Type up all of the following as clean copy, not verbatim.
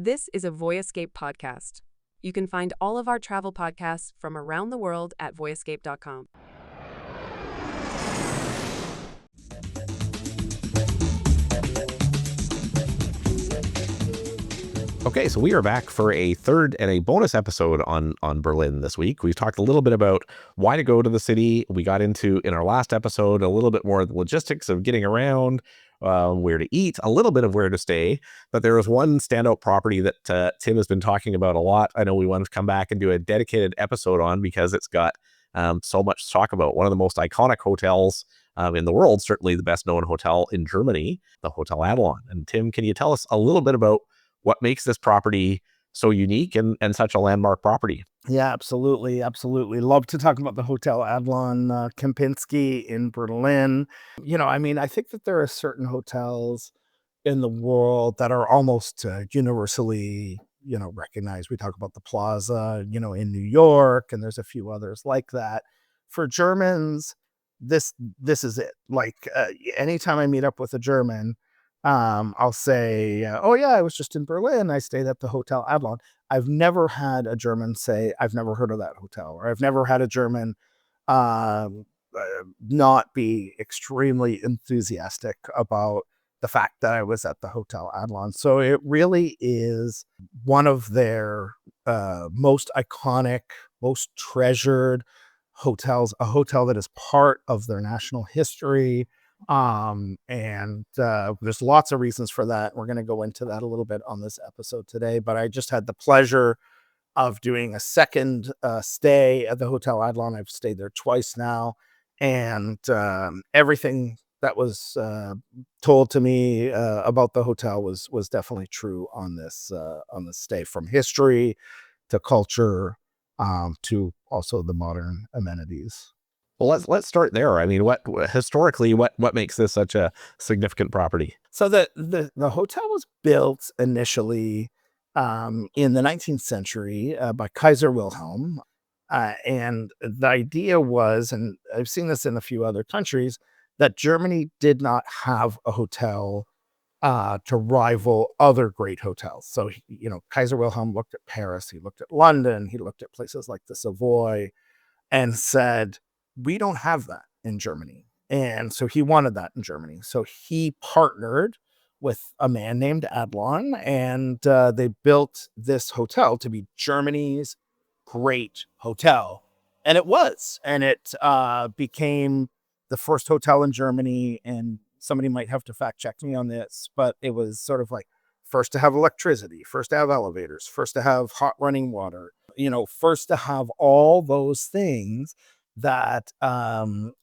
This is a Voyescape podcast. You can find all of our travel podcasts from around the world at voyescape.com. Okay, so we are back for a third and a bonus episode on Berlin this week. We've talked a little bit about why to go to the city. We got into, in our last episode, a little bit more of the logistics of getting around, where to eat, a little bit of where to stay. But there was one standout property that Tim has been talking about a lot. I know we want to come back and do a dedicated episode on because it's got so much to talk about. One of the most iconic hotels in the world, certainly the best known hotel in Germany, the Hotel Adlon. And Tim, can you tell us a little bit about what makes this property so unique and such a landmark property? Yeah, absolutely. Absolutely. Love to talk about the Hotel Adlon Kempinski in Berlin. I think that there are certain hotels in the world that are almost universally, recognized. We talk about the Plaza, in New York, and there's a few others like that. For Germans, this is it. Like anytime I meet up with a German, I'll say, oh yeah, I was just in Berlin. I stayed at the Hotel Adlon. I've never had a German say, I've never heard of that hotel, or I've never had a German not be extremely enthusiastic about the fact that I was at the Hotel Adlon. So it really is one of their most iconic, most treasured hotels, a hotel that is part of their national history. There's lots of reasons for that. We're going to go into that a little bit on this episode today, but I just had the pleasure of doing a second stay at the Hotel Adlon. I've stayed there twice now, and everything that was told to me about the hotel was definitely true on this stay, from history to culture to also the modern amenities. Well, let's start there. I mean, what historically makes this such a significant property? So the hotel was built initially in the 19th century by Kaiser Wilhelm, and the idea was, and I've seen this in a few other countries, that Germany did not have a hotel to rival other great hotels. So Kaiser Wilhelm looked at Paris, he looked at London, he looked at places like the Savoy, and said, we don't have that in Germany. And so he wanted that in Germany. So he partnered with a man named Adlon, and they built this hotel to be Germany's great hotel. And it was. And it became the first hotel in Germany. And somebody might have to fact check me on this, but it was sort of like first to have electricity, first to have elevators, first to have hot running water, first to have all those things that an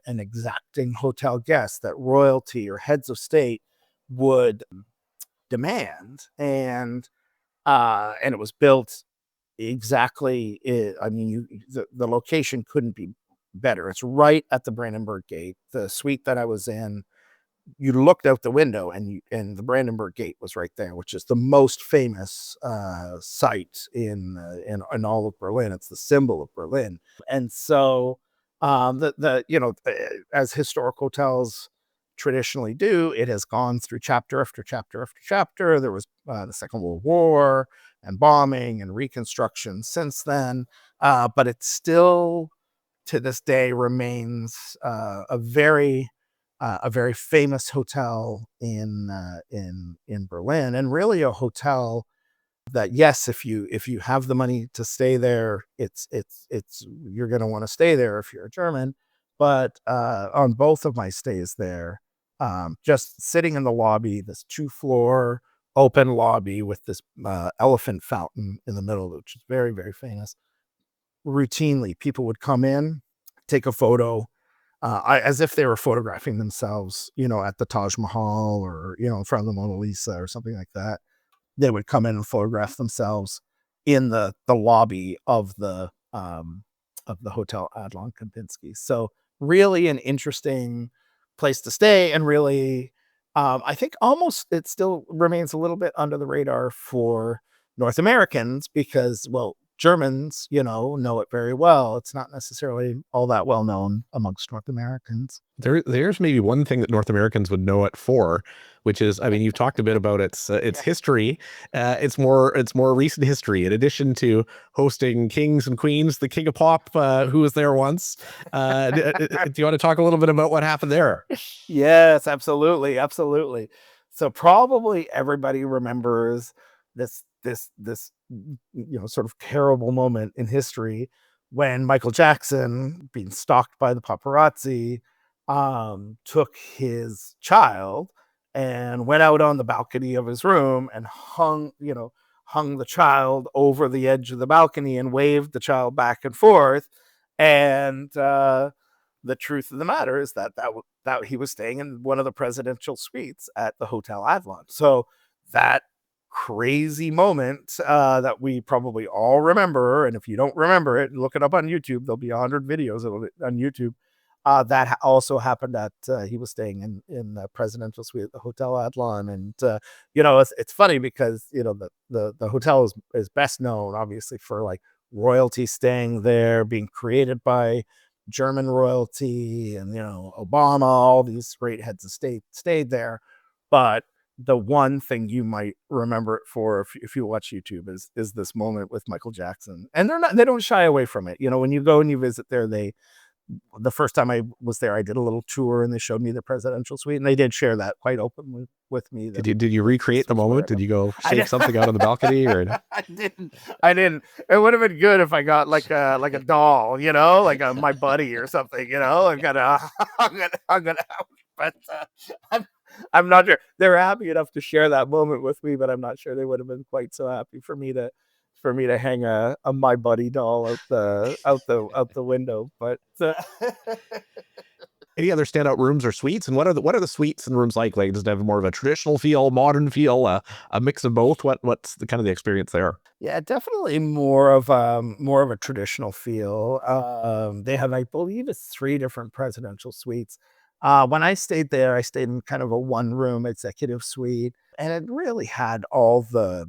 exacting hotel guest, that royalty or heads of state would demand, and it was built exactly. The location couldn't be better. It's right at the Brandenburg Gate. The suite that I was in, you looked out the window and the Brandenburg Gate was right there, which is the most famous site in all of Berlin. It's the symbol of Berlin. And so as historic hotels traditionally do, it has gone through chapter after chapter after chapter. There was the Second World War and bombing and reconstruction since then, but it still to this day remains a very famous hotel in Berlin, and really a hotel that, yes, if you have the money to stay there, it's you're going to want to stay there if you're a German. But on both of my stays there, just sitting in the lobby, this 2-floor open lobby with this elephant fountain in the middle, which is very, very famous. Routinely, people would come in, take a photo, as if they were photographing themselves, at the Taj Mahal or, in front of the Mona Lisa or something like that. They would come in and photograph themselves in the lobby of the Hotel Adlon Kempinski. So really an interesting place to stay, and really, I think almost it still remains a little bit under the radar for North Americans because, well, Germans, know it very well. It's not necessarily all that well known amongst North Americans. There's maybe one thing that North Americans would know it for, which is, I mean, you've talked a bit about its history. It's more recent history. In addition to hosting kings and queens, the King of Pop, who was there once. Do you want to talk a little bit about what happened there? Yes, absolutely, absolutely. So probably everybody remembers this sort of terrible moment in history when Michael Jackson, being stalked by the paparazzi, took his child and went out on the balcony of his room and hung the child over the edge of the balcony and waved the child back and forth. And the truth of the matter is that he was staying in one of the presidential suites at the Hotel Adlon. So that crazy moment that we probably all remember, and if you don't remember it, look it up on YouTube. There'll be 100 videos of it on YouTube. That also happened at he was staying in the presidential suite at the Hotel Adlon, and it's funny because the hotel is best known obviously for like royalty staying there, being created by German royalty, and Obama, all these great heads of state stayed there. But the one thing you might remember it for, if you watch YouTube, is this moment with Michael Jackson. And they don't shy away from it. When you go and you visit there, the first time I was there, I did a little tour and they showed me the presidential suite, and they did share that quite openly with me. Did you recreate the moment? Did you go shake something out on the balcony, or? I didn't. It would have been good if I got like a doll, like my buddy or something. I've got I'm gonna, but I'm not sure. They're happy enough to share that moment with me, but I'm not sure they would have been quite so happy for me to hang a My Buddy doll out the window. But any other standout rooms or suites? And what are the suites and rooms like? Like, does it have more of a traditional feel, modern feel, a mix of both? What's the kind of the experience there? Yeah, definitely more of a traditional feel. They have, I believe, it's 3 different presidential suites. When I stayed there, I stayed in kind of a 1-room executive suite, and it really had all the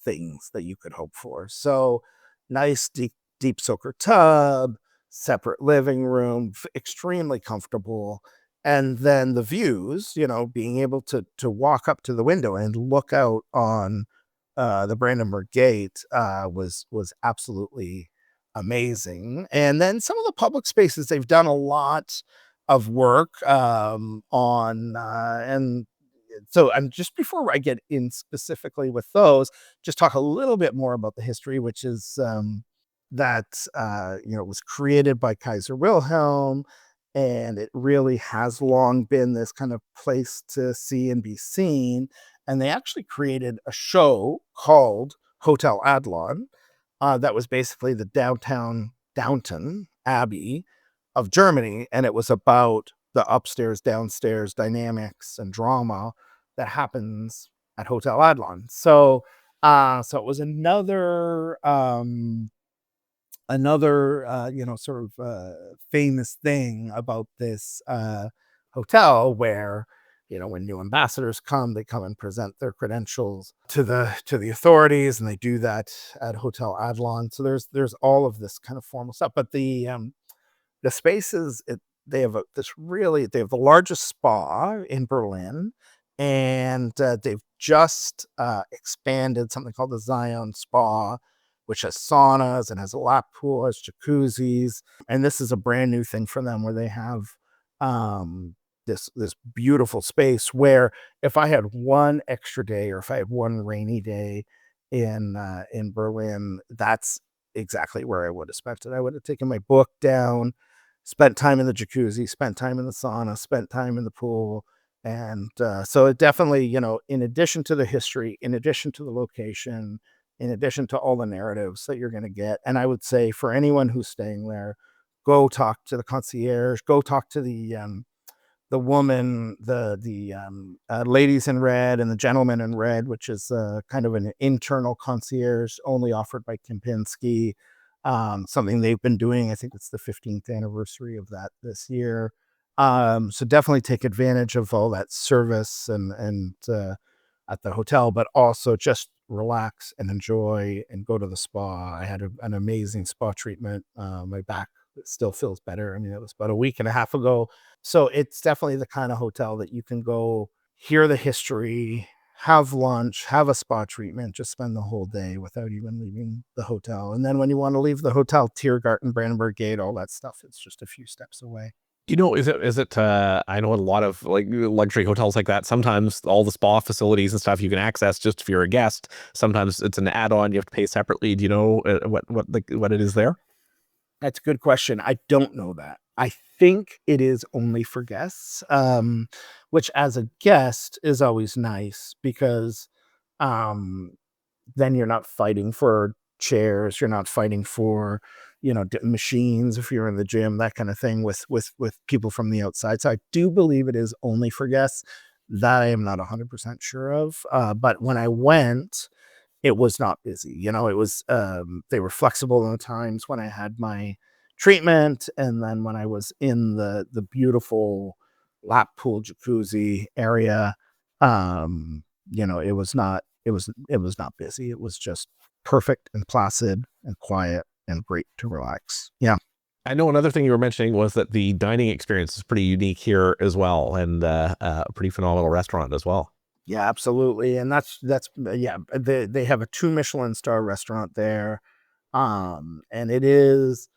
things that you could hope for. So nice deep soaker tub, separate living room, extremely comfortable. And then the views, being able to walk up to the window and look out on the Brandenburg Gate was absolutely amazing. And then some of the public spaces, they've done a lot of work on, and so I'm just, before I get in specifically with those, just talk a little bit more about the history, which is that it was created by Kaiser Wilhelm, and it really has long been this kind of place to see and be seen. And they actually created a show called Hotel Adlon that was basically the Downton Abbey of Germany, and it was about the upstairs downstairs dynamics and drama that happens at Hotel Adlon. So it was another sort of famous thing about this hotel, where when new ambassadors come, they come and present their credentials to the authorities, and they do that at Hotel Adlon. So there's all of this kind of formal stuff, but the spaces, they have they have the largest spa in Berlin, and they've just expanded something called the Zion Spa, which has saunas and has a lap pool, has jacuzzis. And this is a brand new thing for them, where they have this beautiful space where, if I had one extra day, or if I had one rainy day in Berlin, that's exactly where I would have spent it. I would have taken my book down, spent time in the jacuzzi, spent time in the sauna, spent time in the pool. And so it definitely, in addition to the history, in addition to the location, in addition to all the narratives that you're going to get, and I would say for anyone who's staying there, go talk to the concierge, go talk to the woman, the ladies in red and the gentlemen in red, which is kind of an internal concierge only offered by Kempinski. Something they've been doing. I think it's the 15th anniversary of that this year. So definitely take advantage of all that service and at the hotel, but also just relax and enjoy and go to the spa. I had an amazing spa treatment. My back still feels better. I mean, it was about a week and a half ago. So it's definitely the kind of hotel that you can go hear the history, have lunch, have a spa treatment, just spend the whole day without even leaving the hotel. And then when you want to leave the hotel, Tiergarten, Brandenburg Gate, all that stuff, it's just a few steps away. Is it I know a lot of like luxury hotels like that, sometimes all the spa facilities and stuff you can access just if you're a guest. Sometimes it's an add-on, you have to pay separately. Do you know what it is there? That's a good question. I don't know that. I think it is only for guests, which as a guest is always nice because um, then you're not fighting for chairs. You're not fighting for, machines if you're in the gym, that kind of thing with people from the outside. So I do believe it is only for guests. That I am not 100% sure of. But when I went, it was not busy. It was, they were flexible in the times when I had my treatment. And then when I was in the beautiful lap pool jacuzzi area, it was not busy. It was just perfect and placid and quiet and great to relax. Yeah. I know another thing you were mentioning was that the dining experience is pretty unique here as well, and a pretty phenomenal restaurant as well. Yeah, absolutely. And that's yeah, they have a 2 Michelin star restaurant there. And it's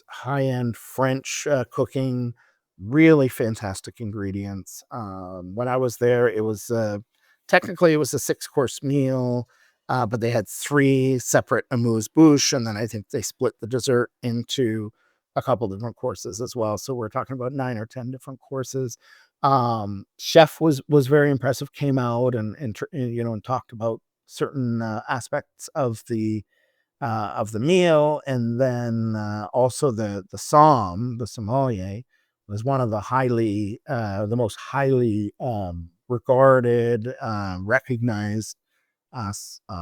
high-end French cooking, really fantastic ingredients. When I was there, it was technically it was a 6-course meal, but they had 3 separate amuse-bouche, and then I think they split the dessert into a couple different courses as well. So we're talking about 9 or 10 different courses. Chef was very impressive, came out and talked about certain aspects of the meal. And then also the sommelier was one of the most highly regarded, recognized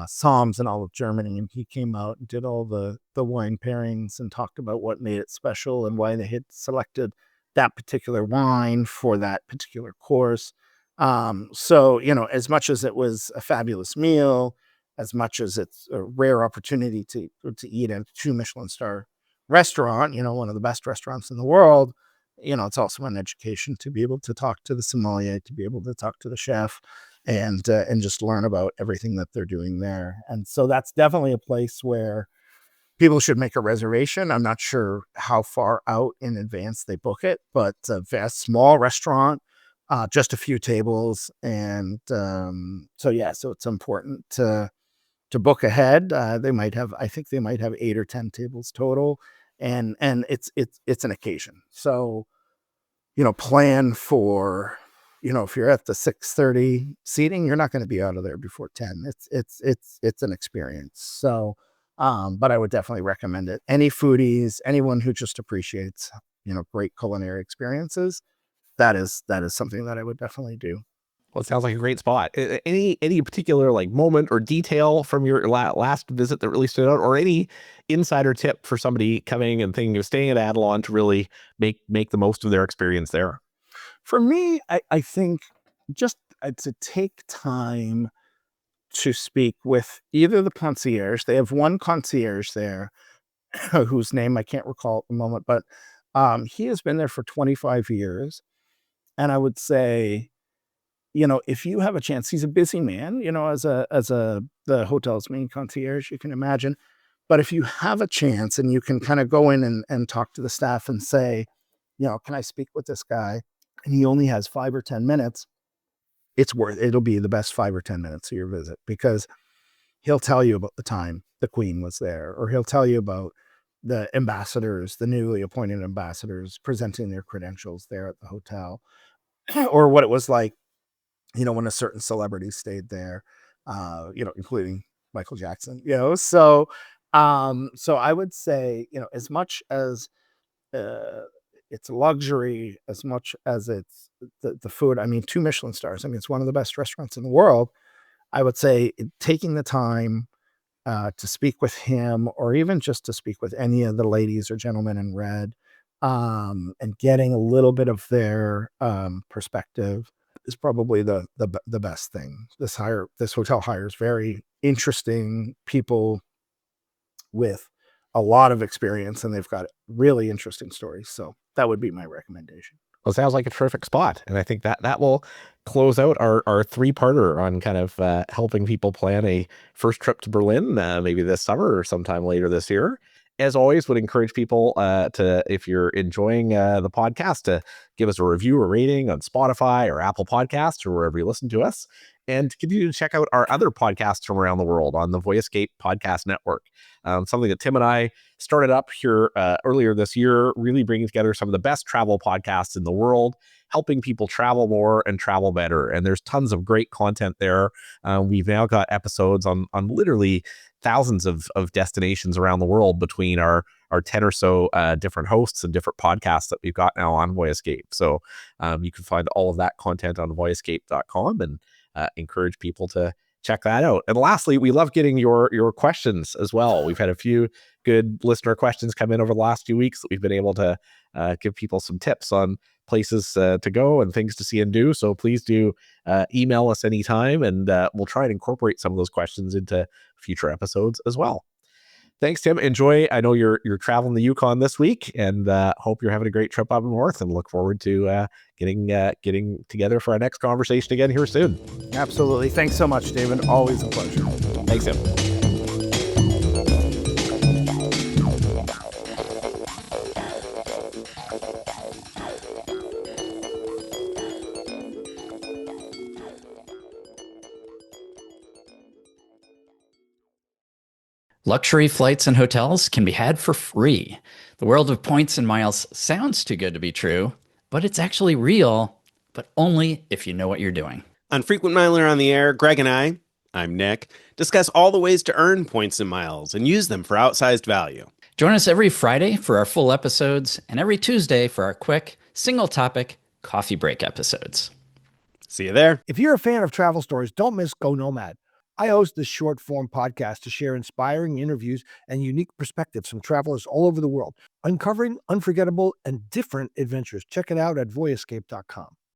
Psalms in all of Germany, and he came out and did all the wine pairings and talked about what made it special and why they had selected that particular wine for that particular course. So as much as it was a fabulous meal, as much as it's a rare opportunity to eat at a 2 Michelin star restaurant, one of the best restaurants in the world, it's also an education to be able to talk to the sommelier, to be able to talk to the chef, and just learn about everything that they're doing there. And so that's definitely a place where people should make a reservation. I'm not sure how far out in advance they book it, but a vast small restaurant, just a few tables. And so it's important to book ahead. I think they might have 8 or 10 tables total. And it's an occasion. So, plan for, if you're at the 6:30 seating, you're not going to be out of there before 10. It's an experience. So, but I would definitely recommend it. Any foodies, anyone who just appreciates, great culinary experiences, that is something that I would definitely do. Well, it sounds like a great spot. Any particular like moment or detail from your last visit that really stood out, or any insider tip for somebody coming and thinking of staying at Adlon to really make the most of their experience there? For me, I think just to take time to speak with either the concierge. They have one concierge there whose name I can't recall at the moment, but he has been there for 25 years. And I would say, if you have a chance, he's a busy man, as the hotel's main concierge, you can imagine. But if you have a chance and you can kind of go in and talk to the staff and say, can I speak with this guy? And he only has 5 or 10 minutes. It'll be the best 5 or 10 minutes of your visit because he'll tell you about the time the Queen was there, or he'll tell you about the ambassadors, the newly appointed ambassadors presenting their credentials there at the hotel, or what it was like, when a certain celebrity stayed there, including Michael Jackson, so I would say, as much as uh, it's luxury, as much as it's the food, I mean, 2 Michelin stars. I mean, it's one of the best restaurants in the world. I would say taking the time to speak with him, or even just to speak with any of the ladies or gentlemen in red, and getting a little bit of their perspective. is probably the best thing. This hotel hires very interesting people with a lot of experience, and they've got really interesting stories. So that would be my recommendation. Well, it sounds like a terrific spot. And I think that will close out our three-parter on kind of helping people plan a first trip to Berlin, maybe this summer or sometime later this year. As always, would encourage people to, if you're enjoying the podcast, to give us a review or rating on Spotify or Apple Podcasts or wherever you listen to us. And continue to check out our other podcasts from around the world on the WWII Podcast Network. Something that Tim and I started up here earlier this year, really bringing together some of the best travel podcasts in the world, helping people travel more and travel better. And there's tons of great content there. We've now got episodes on literally thousands of destinations around the world between our 10 or so different hosts and different podcasts that we've got now on WWII. So you can find all of that content on voyescape.com, and encourage people to check that out. And lastly, we love getting your questions as well. We've had a few good listener questions come in over the last few weeks that we've been able to give people some tips on places to go and things to see and do. So please do email us anytime, and we'll try and incorporate some of those questions into future episodes as well. Thanks, Tim. Enjoy. I know you're traveling the Yukon this week, and hope you're having a great trip up north, and look forward to getting together for our next conversation again here soon. Absolutely. Thanks so much, David. Always a pleasure. Thanks, Tim. Luxury flights and hotels can be had for free. The world of points and miles sounds too good to be true, but it's actually real, but only if you know what you're doing. On Frequent Miler on the Air, Greg and I'm Nick, discuss all the ways to earn points and miles and use them for outsized value. Join us every Friday for our full episodes and every Tuesday for our quick, single-topic coffee break episodes. See you there. If you're a fan of travel stories, don't miss Go Nomad. I host this short-form podcast to share inspiring interviews and unique perspectives from travelers all over the world, uncovering unforgettable and different adventures. Check it out at voyescape.com.